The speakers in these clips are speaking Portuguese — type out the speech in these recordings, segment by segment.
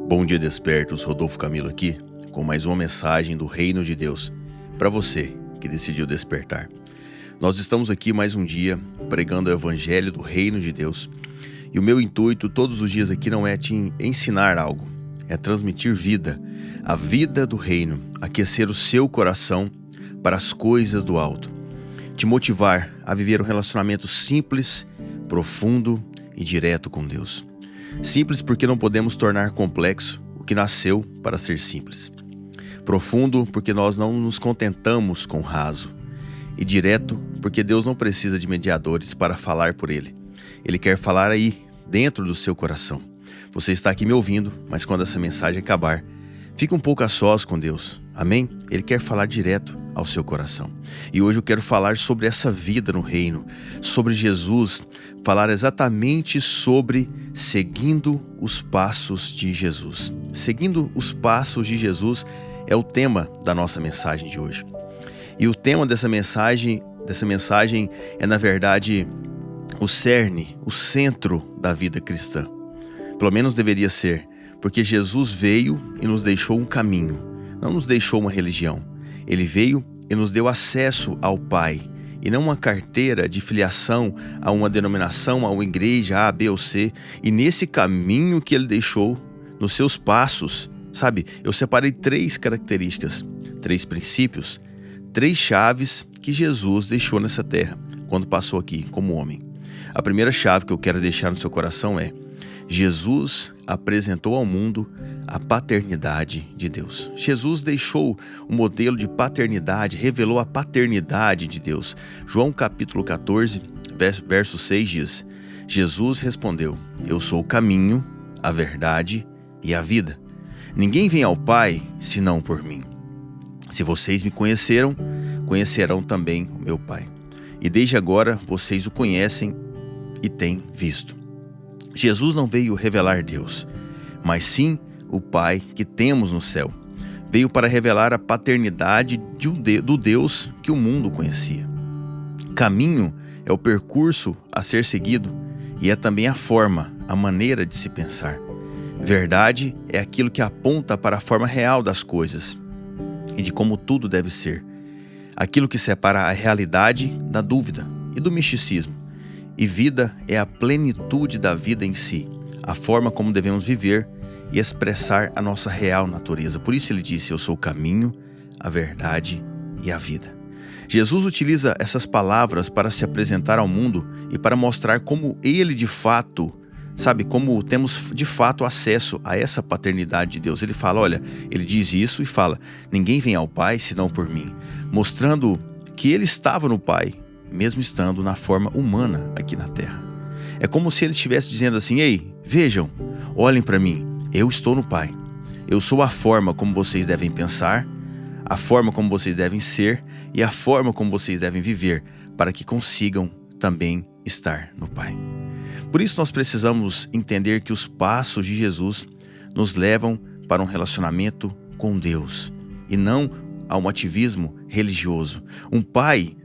Bom dia, despertos. Rodolfo Camilo aqui com mais uma mensagem do Reino de Deus para você que decidiu despertar. Nós estamos aqui mais um dia pregando o Evangelho do Reino de Deus e o meu intuito todos os dias aqui não é te ensinar algo, é transmitir vida, a vida do Reino, aquecer o seu coração para as coisas do alto, te motivar a viver um relacionamento simples, profundo e direto com Deus. Simples porque não podemos tornar complexo o que nasceu para ser simples. Profundo porque nós não nos contentamos com raso. E direto porque Deus não precisa de mediadores para falar por Ele. Ele quer falar aí, dentro do seu coração. Você está aqui me ouvindo, mas quando essa mensagem acabar, fica um pouco a sós com Deus. Amém? Ele quer falar direto ao seu coração. E hoje eu quero falar sobre essa vida no reino, sobre Jesus, falar exatamente sobre seguindo os passos de Jesus. Seguindo os passos de Jesus é o tema da nossa mensagem de hoje. E o tema dessa mensagem é, na verdade, o cerne, o centro da vida cristã. Pelo menos deveria ser, porque Jesus veio e nos deixou um caminho, não nos deixou uma religião. Ele veio e nos deu acesso ao Pai, e não uma carteira de filiação a uma denominação, a uma igreja A, B ou C. E nesse caminho que Ele deixou, nos seus passos, sabe, eu separei 3 características, 3 princípios, 3 chaves que Jesus deixou nessa terra, quando passou aqui como homem. A primeira chave que eu quero deixar no seu coração é: Jesus apresentou ao mundo a paternidade de Deus. Jesus deixou o modelo de paternidade, revelou a paternidade de Deus. João capítulo 14, verso 6 diz: Jesus respondeu: Eu sou o caminho, a verdade e a vida. Ninguém vem ao Pai senão por mim. Se vocês me conheceram, conhecerão também o meu Pai. E desde agora vocês o conhecem e têm visto. Jesus não veio revelar Deus, mas sim o Pai que temos no céu. Veio para revelar a paternidade do Deus que o mundo conhecia. Caminho é o percurso a ser seguido e é também a forma, a maneira de se pensar. Verdade é aquilo que aponta para a forma real das coisas e de como tudo deve ser. Aquilo que separa a realidade da dúvida e do misticismo. E vida é a plenitude da vida em si, a forma como devemos viver e expressar a nossa real natureza. Por isso ele disse: Eu sou o caminho, a verdade e a vida. Jesus utiliza essas palavras para se apresentar ao mundo e para mostrar como ele de fato, como temos de fato acesso a essa paternidade de Deus. Ele fala, ele diz isso e fala: ninguém vem ao Pai senão por mim, mostrando que ele estava no Pai, mesmo estando na forma humana aqui na terra. É como se ele estivesse dizendo assim: ei, vejam, olhem para mim, eu estou no Pai. Eu sou a forma como vocês devem pensar, a forma como vocês devem ser e a forma como vocês devem viver para que consigam também estar no Pai. Por isso nós precisamos entender que os passos de Jesus nos levam para um relacionamento com Deus e não a um ativismo religioso. Um Pai,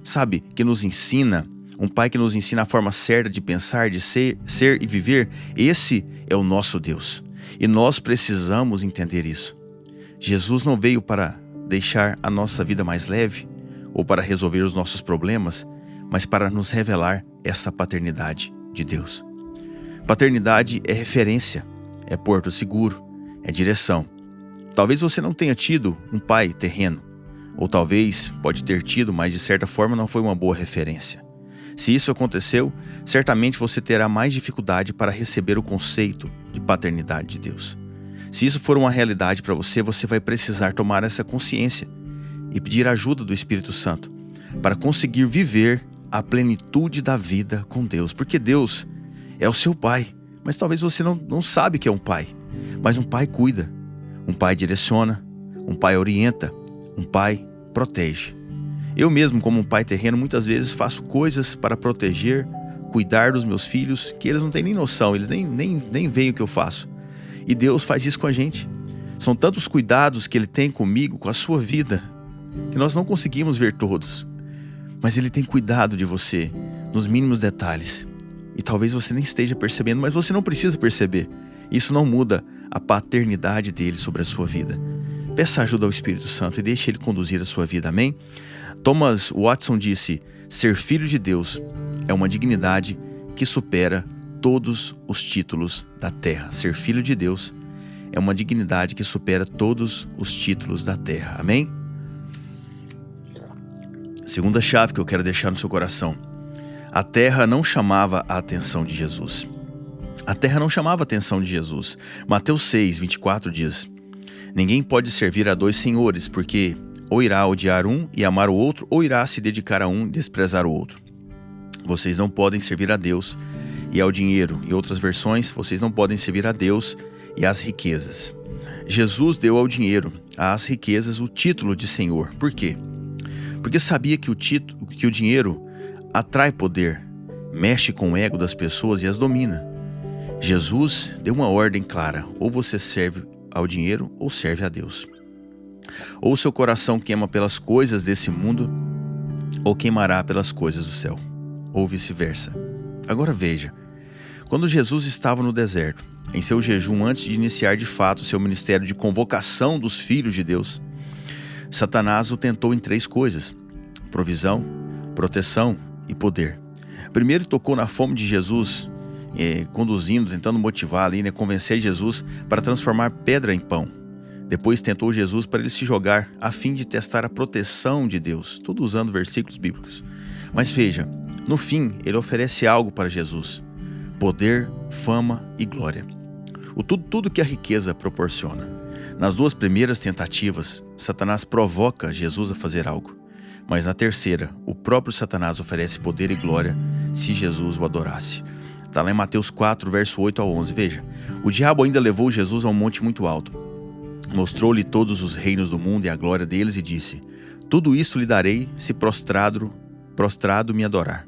que nos ensina, um Pai que nos ensina a forma certa de pensar, de ser e viver. Esse é o nosso Deus. E nós precisamos entender isso. Jesus não veio para deixar a nossa vida mais leve ou para resolver os nossos problemas, mas para nos revelar essa paternidade de Deus. Paternidade é referência, é porto seguro, é direção. Talvez você não tenha tido um pai terreno, ou talvez pode ter tido, mas de certa forma não foi uma boa referência. Se isso aconteceu, certamente você terá mais dificuldade para receber o conceito de paternidade de Deus. Se isso for uma realidade para você, você vai precisar tomar essa consciência e pedir a ajuda do Espírito Santo para conseguir viver a plenitude da vida com Deus. Porque Deus é o seu Pai, mas talvez você não sabe que é um Pai. Mas um Pai cuida, um Pai direciona, um Pai orienta, um Pai protege. Eu mesmo, como um pai terreno, muitas vezes faço coisas para proteger, cuidar dos meus filhos, que eles não têm nem noção, eles nem veem o que eu faço. E Deus faz isso com a gente. São tantos cuidados que Ele tem comigo, com a sua vida, que nós não conseguimos ver todos. Mas Ele tem cuidado de você, nos mínimos detalhes. E talvez você nem esteja percebendo, mas você não precisa perceber. Isso não muda a paternidade dele sobre a sua vida. Peça ajuda ao Espírito Santo e deixe ele conduzir a sua vida, amém? Thomas Watson disse: ser filho de Deus é uma dignidade que supera todos os títulos da terra. Ser filho de Deus é uma dignidade que supera todos os títulos da terra, amém? Segunda chave que eu quero deixar no seu coração: a terra não chamava a atenção de Jesus. A terra não chamava a atenção de Jesus. Mateus 6, 24 diz: ninguém pode servir a dois senhores, porque ou irá odiar um e amar o outro, ou irá se dedicar a um e desprezar o outro. Vocês não podem servir a Deus e ao dinheiro. Em outras versões, vocês não podem servir a Deus e às riquezas. Jesus deu ao dinheiro, às riquezas, o título de Senhor. Por quê? Porque sabia que o dinheiro atrai poder, mexe com o ego das pessoas e as domina. Jesus deu uma ordem clara: ou você serve ao dinheiro ou serve a Deus. Ou seu coração queima pelas coisas desse mundo, ou queimará pelas coisas do céu, ou vice-versa. Agora veja, quando Jesus estava no deserto, em seu jejum antes de iniciar de fato seu ministério de convocação dos filhos de Deus, Satanás o tentou em 3 coisas: provisão, proteção e poder. Primeiro tocou na fome de Jesus, conduzindo, tentando motivar ali, convencer Jesus para transformar pedra em pão. Depois tentou Jesus para ele se jogar, a fim de testar a proteção de Deus, tudo usando versículos bíblicos. Mas veja, no fim ele oferece algo para Jesus: poder, fama e glória. Tudo que a riqueza proporciona. Nas 2 primeiras tentativas, Satanás provoca Jesus a fazer algo. Mas na terceira, o próprio Satanás oferece poder e glória se Jesus o adorasse. Está lá em Mateus 4, verso 8 a 11. Veja, o diabo ainda levou Jesus a um monte muito alto. Mostrou-lhe todos os reinos do mundo e a glória deles e disse: tudo isso lhe darei se prostrado me adorar.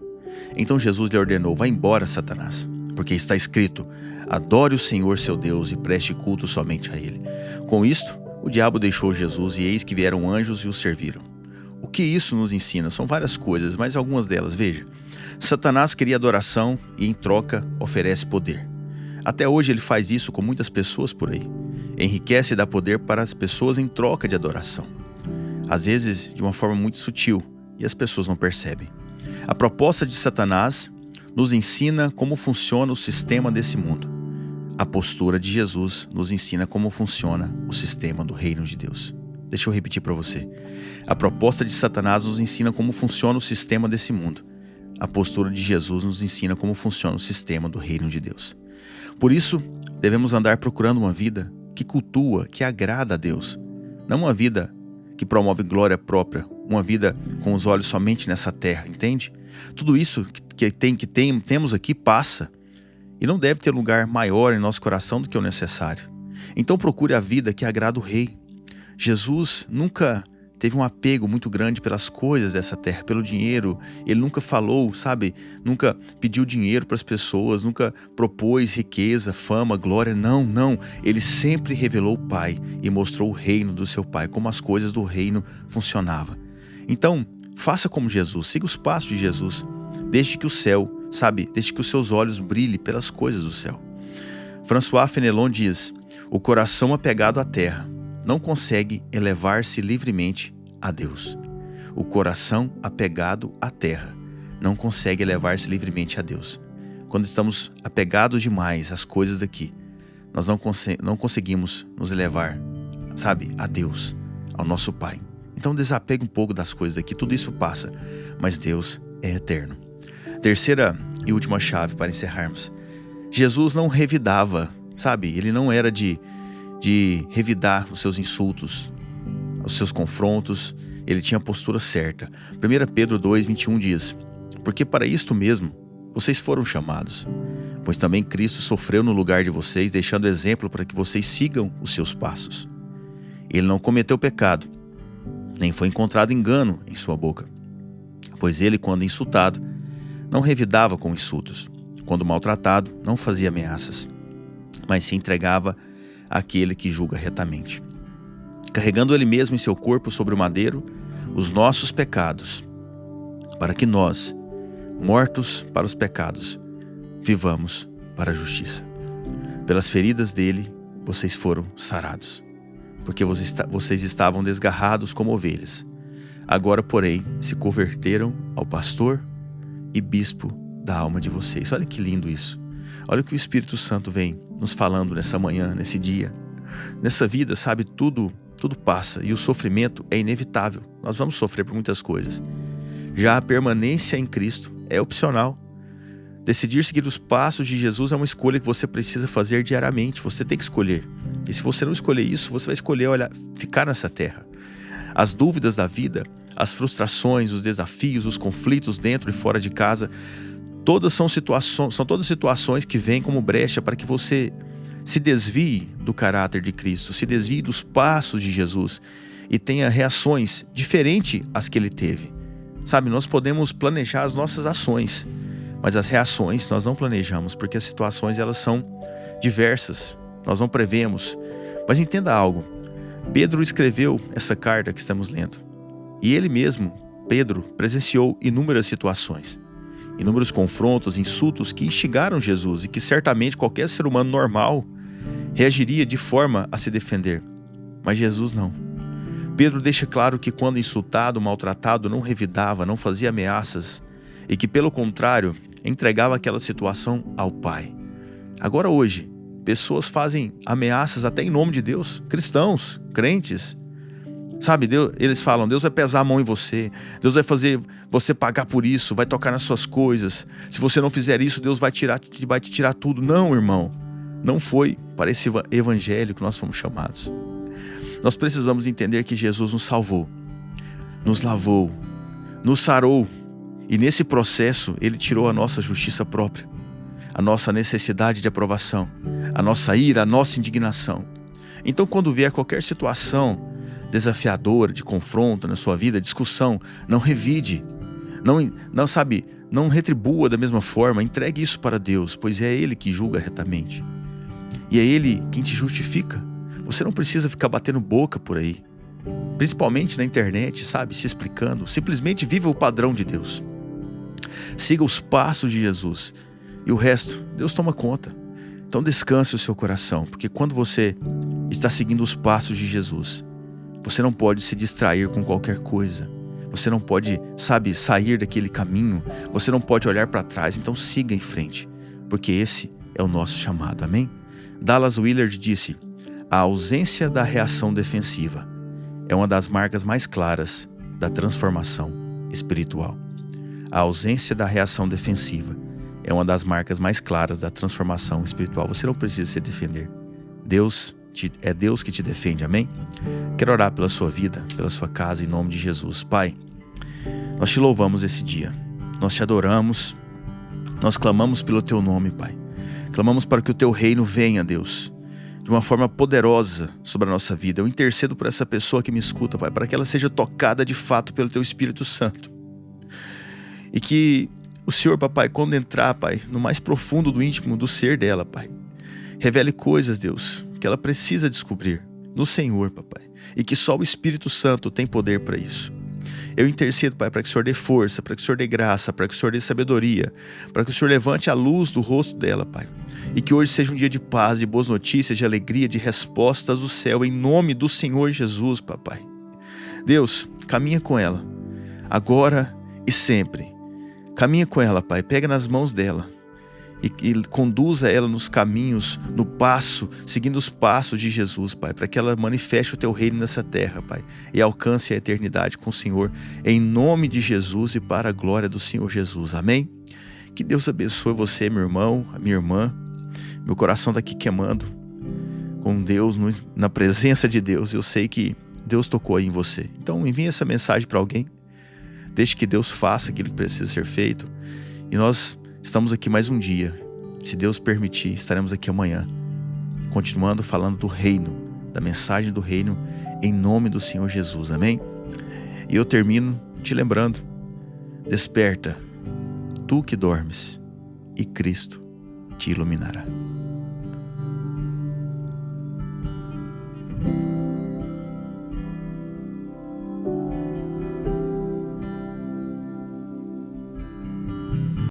Então Jesus lhe ordenou: vá embora, Satanás, porque está escrito: adore o Senhor seu Deus e preste culto somente a ele. Com isto, o diabo deixou Jesus e eis que vieram anjos e o serviram. O que isso nos ensina? São várias coisas, mas algumas delas. Veja, Satanás queria adoração e em troca oferece poder. Até hoje ele faz isso com muitas pessoas por aí. Enriquece e dá poder para as pessoas em troca de adoração. Às vezes de uma forma muito sutil, e as pessoas não percebem. A proposta de Satanás nos ensina como funciona o sistema desse mundo. A postura de Jesus nos ensina como funciona o sistema do reino de Deus. Deixa eu repetir para você. A proposta de Satanás nos ensina como funciona o sistema desse mundo. A postura de Jesus nos ensina como funciona o sistema do reino de Deus. Por isso, devemos andar procurando uma vida que cultua, que agrada a Deus. Não uma vida que promove glória própria, uma vida com os olhos somente nessa terra, entende? Tudo isso que temos aqui passa e não deve ter lugar maior em nosso coração do que o necessário. Então procure a vida que agrada o Rei. Jesus nunca teve um apego muito grande pelas coisas dessa terra, pelo dinheiro. Ele nunca falou, nunca pediu dinheiro para as pessoas, nunca propôs riqueza, fama, glória. Não. Ele sempre revelou o Pai e mostrou o reino do seu Pai, como as coisas do reino funcionavam. Então, faça como Jesus, siga os passos de Jesus. Deixe que o céu, deixe que os seus olhos brilhem pelas coisas do céu. François Fenelon diz: o coração apegado à terra não consegue elevar-se livremente a Deus. O coração apegado à terra não consegue elevar-se livremente a Deus. Quando estamos apegados demais às coisas daqui, nós não conseguimos nos elevar, a Deus, ao nosso Pai. Então desapegue um pouco das coisas daqui, tudo isso passa, mas Deus é eterno. Terceira e última chave para encerrarmos. Jesus não revidava, ele não era de revidar os seus insultos, os seus confrontos. Ele tinha a postura certa. 1 Pedro 2, 21 diz: porque para isto mesmo vocês foram chamados, pois também Cristo sofreu no lugar de vocês, deixando exemplo para que vocês sigam os seus passos. Ele não cometeu pecado, nem foi encontrado engano em sua boca, pois ele, quando insultado, não revidava com insultos, quando maltratado, não fazia ameaças, mas se entregava àquele que julga retamente, carregando ele mesmo em seu corpo sobre o madeiro os nossos pecados, para que nós, mortos para os pecados, vivamos para a justiça. Pelas feridas dele vocês foram sarados, porque vocês estavam desgarrados como ovelhas. Agora, porém, se converteram ao pastor e bispo da alma de vocês. Olha que lindo isso. Olha o que o Espírito Santo vem nos falando nessa manhã, nesse dia. Nessa vida, sabe, tudo passa e o sofrimento é inevitável. Nós vamos sofrer por muitas coisas. Já a permanência em Cristo é opcional. Decidir seguir os passos de Jesus é uma escolha que você precisa fazer diariamente. Você tem que escolher. E se você não escolher isso, você vai escolher ficar nessa terra. As dúvidas da vida, as frustrações, os desafios, os conflitos dentro e fora de casa, são todas situações que vêm como brecha para que você se desvie do caráter de Cristo, se desvie dos passos de Jesus e tenha reações diferentes às que ele teve. Sabe, nós podemos planejar as nossas ações, mas as reações nós não planejamos, porque as situações elas são diversas, nós não prevemos. Mas entenda algo, Pedro escreveu essa carta que estamos lendo, e ele mesmo, Pedro, presenciou inúmeras situações, inúmeros confrontos, insultos que instigaram Jesus e que certamente qualquer ser humano normal reagiria de forma a se defender. Mas Jesus não. Pedro deixa claro que quando insultado, maltratado, não revidava, não fazia ameaças e que, pelo contrário, entregava aquela situação ao Pai. Agora hoje, pessoas fazem ameaças até em nome de Deus, cristãos, crentes. Sabe, eles falam, Deus vai pesar a mão em você, Deus vai fazer você pagar por isso, vai tocar nas suas coisas. Se você não fizer isso, Deus vai te tirar tudo. Não, irmão, não foi para esse evangelho que nós fomos chamados. Nós precisamos entender que Jesus nos salvou, nos lavou, nos sarou, e nesse processo Ele tirou a nossa justiça própria, a nossa necessidade de aprovação, a nossa ira, a nossa indignação. Então, quando vier qualquer situação desafiadora, de confronto na sua vida, discussão, não revide, não retribua da mesma forma, entregue isso para Deus, pois é Ele que julga retamente. E é Ele quem te justifica. Você não precisa ficar batendo boca por aí, principalmente na internet, sabe, se explicando. Simplesmente viva o padrão de Deus. Siga os passos de Jesus e o resto, Deus toma conta. Então descanse o seu coração, porque quando você está seguindo os passos de Jesus, você não pode se distrair com qualquer coisa. Você não pode, sair daquele caminho. Você não pode olhar para trás. Então siga em frente, porque esse é o nosso chamado. Amém? Dallas Willard disse: a ausência da reação defensiva é uma das marcas mais claras da transformação espiritual. A ausência da reação defensiva é uma das marcas mais claras da transformação espiritual. Você não precisa se defender. É Deus que te defende, amém? Quero orar pela sua vida, pela sua casa, em nome de Jesus. Pai, nós te louvamos esse dia, nós te adoramos, nós clamamos pelo teu nome, Pai. Clamamos para que o teu reino venha, Deus, de uma forma poderosa sobre a nossa vida. Eu intercedo por essa pessoa que me escuta, Pai, para que ela seja tocada de fato pelo teu Espírito Santo. E que o Senhor, Papai, quando entrar, Pai, no mais profundo do íntimo do ser dela, Pai, revele coisas, Deus, que ela precisa descobrir no Senhor, Papai, e que só o Espírito Santo tem poder para isso. Eu intercedo, Pai, para que o Senhor dê força, para que o Senhor dê graça, para que o Senhor dê sabedoria, para que o Senhor levante a luz do rosto dela, Pai, e que hoje seja um dia de paz, de boas notícias, de alegria, de respostas do céu, em nome do Senhor Jesus, Papai. Deus, caminha com ela, agora e sempre. Caminha com ela, Pai, pega nas mãos dela e conduza ela nos caminhos, seguindo os passos de Jesus, Pai, para que ela manifeste o teu reino nessa terra, Pai, e alcance a eternidade com o Senhor, em nome de Jesus e para a glória do Senhor Jesus, amém? Que Deus abençoe você, meu irmão, a minha irmã. Meu coração está aqui queimando com Deus, na presença de Deus. Eu sei que Deus tocou aí em você, então envie essa mensagem para alguém, deixe que Deus faça aquilo que precisa ser feito, e nós estamos aqui mais um dia. Se Deus permitir, estaremos aqui amanhã, continuando falando do reino, da mensagem do reino, em nome do Senhor Jesus, amém? E eu termino te lembrando: desperta, tu que dormes, e Cristo te iluminará.